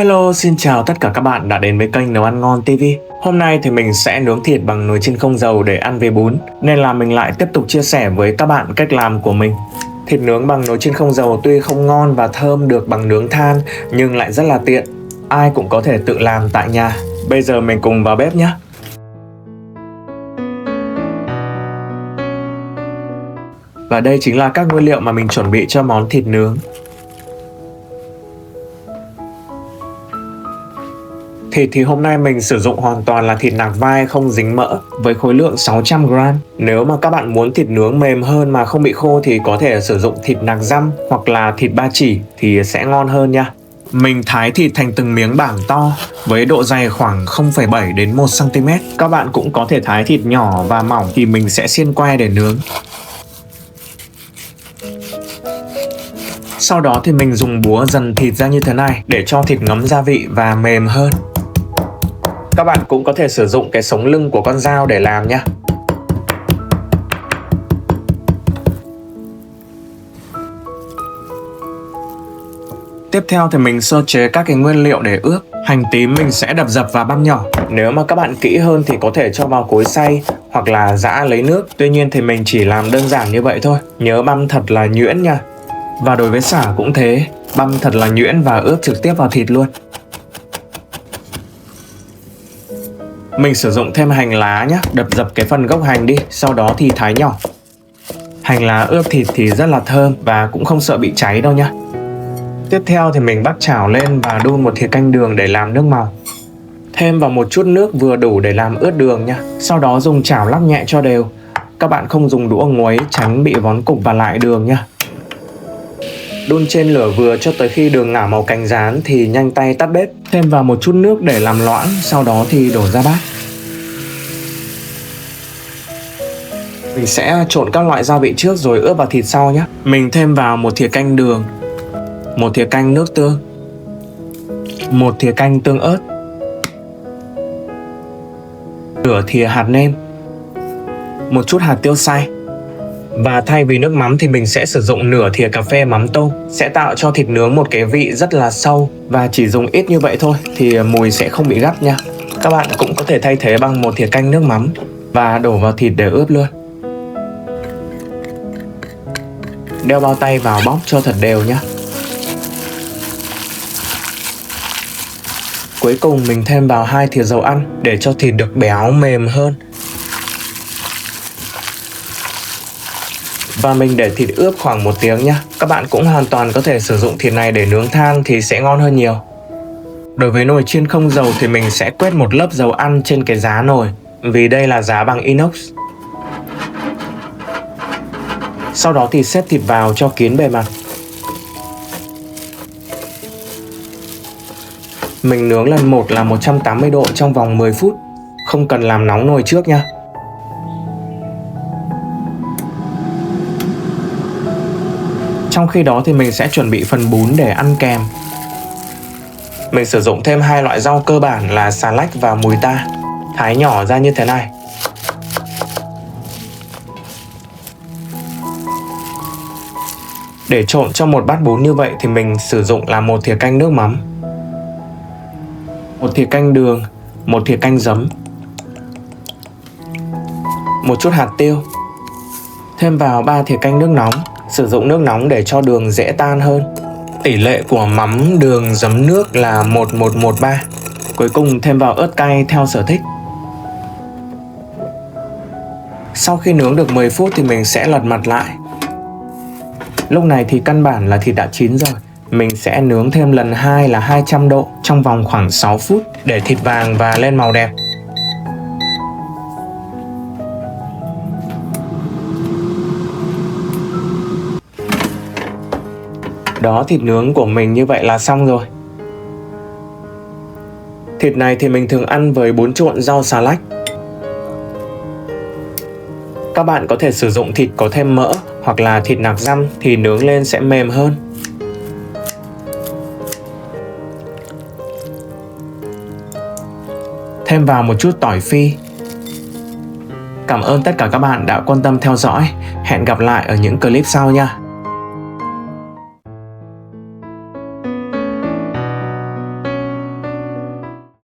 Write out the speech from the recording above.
Hello, xin chào tất cả các bạn đã đến với kênh Nấu Ăn Ngon TV. Hôm nay thì mình sẽ nướng thịt bằng nồi chiên không dầu để ăn với bún, nên là mình lại tiếp tục chia sẻ với các bạn cách làm của mình. Thịt nướng bằng nồi chiên không dầu tuy không ngon và thơm được bằng nướng than, nhưng lại rất là tiện. Ai cũng có thể tự làm tại nhà. Bây giờ mình cùng vào bếp nhé. Và đây chính là các nguyên liệu mà mình chuẩn bị cho món thịt nướng. Thịt thì hôm nay mình sử dụng hoàn toàn là thịt nạc vai không dính mỡ với khối lượng 600g. Nếu mà các bạn muốn thịt nướng mềm hơn mà không bị khô thì có thể sử dụng thịt nạc dăm hoặc là thịt ba chỉ thì sẽ ngon hơn nha. Mình thái thịt thành từng miếng bảng to với độ dày khoảng 0,7 đến 1 cm. Các bạn cũng có thể thái thịt nhỏ và mỏng thì mình sẽ xiên que để nướng. Sau đó thì mình dùng búa dần thịt ra như thế này để cho thịt ngấm gia vị và mềm hơn. Các bạn cũng có thể sử dụng cái sống lưng của con dao để làm nhé. Tiếp theo thì mình sơ chế các cái nguyên liệu để ướp. Hành tím mình sẽ đập dập và băm nhỏ. Nếu mà các bạn kỹ hơn thì có thể cho vào cối xay hoặc là giã lấy nước. Tuy nhiên thì mình chỉ làm đơn giản như vậy thôi. Nhớ băm thật là nhuyễn nha. Và đối với sả cũng thế, băm thật là nhuyễn và ướp trực tiếp vào thịt luôn. Mình sử dụng thêm hành lá nhé, đập dập cái phần gốc hành đi, sau đó thì thái nhỏ. Hành lá ướp thịt thì rất là thơm và cũng không sợ bị cháy đâu nhá. Tiếp theo thì mình bắc chảo lên và đun một thìa canh đường để làm nước màu. Thêm vào một chút nước vừa đủ để làm ướt đường nha. Sau đó dùng chảo lắc nhẹ cho đều. Các bạn không dùng đũa nguấy tránh bị vón cục và lại đường nha. Đun trên lửa vừa cho tới khi đường ngả màu cánh gián thì nhanh tay tắt bếp. Thêm vào một chút nước để làm loãng, sau đó thì đổ ra bát. Mình sẽ trộn các loại gia vị trước rồi ướp vào thịt sau nhé. Mình thêm vào một thìa canh đường, một thìa canh nước tương, một thìa canh tương ớt, nửa thìa hạt nêm, một chút hạt tiêu xay. Và thay vì nước mắm thì mình sẽ sử dụng nửa thìa cà phê mắm tôm. Sẽ tạo cho thịt nướng một cái vị rất là sâu. Và chỉ dùng ít như vậy thôi thì mùi sẽ không bị gắt nha. Các bạn cũng có thể thay thế bằng một thìa canh nước mắm và đổ vào thịt để ướp luôn. Đeo bao tay vào bóc cho thật đều nhé. Cuối cùng mình thêm vào 2 thìa dầu ăn để cho thịt được béo mềm hơn. Và mình để thịt ướp khoảng 1 tiếng nhé. Các bạn cũng hoàn toàn có thể sử dụng thịt này để nướng than thì sẽ ngon hơn nhiều. Đối với nồi chiên không dầu thì mình sẽ quét một lớp dầu ăn trên cái giá nồi, vì đây là giá bằng inox. Sau đó thì xếp thịt vào cho kín bề mặt. Mình nướng lần 1 là 180 độ trong vòng 10 phút. Không cần làm nóng nồi trước nha. Trong khi đó thì mình sẽ chuẩn bị phần bún để ăn kèm. Mình sử dụng thêm 2 loại rau cơ bản là xà lách và mùi ta. Thái nhỏ ra như thế này. Để trộn cho một bát bún như vậy thì mình sử dụng là 1 thìa canh nước mắm, 1 thìa canh đường, 1 thìa canh giấm, một chút hạt tiêu. Thêm vào 3 thìa canh nước nóng. Sử dụng nước nóng để cho đường dễ tan hơn. Tỷ lệ của mắm, đường, giấm, nước là 1:1:1:3. Cuối cùng thêm vào ớt cay theo sở thích. Sau khi nướng được 10 phút thì mình sẽ lật mặt lại. Lúc này thì căn bản là thịt đã chín rồi. Mình sẽ nướng thêm lần 2 là 200 độ trong vòng khoảng 6 phút để thịt vàng và lên màu đẹp. Đó, thịt nướng của mình như vậy là xong rồi. Thịt này thì mình thường ăn với bún trộn rau xà lách. Các bạn có thể sử dụng thịt có thêm mỡ hoặc là thịt nạc dăm thì nướng lên sẽ mềm hơn. Thêm vào một chút tỏi phi. Cảm ơn tất cả các bạn đã quan tâm theo dõi. Hẹn gặp lại ở những clip sau nha.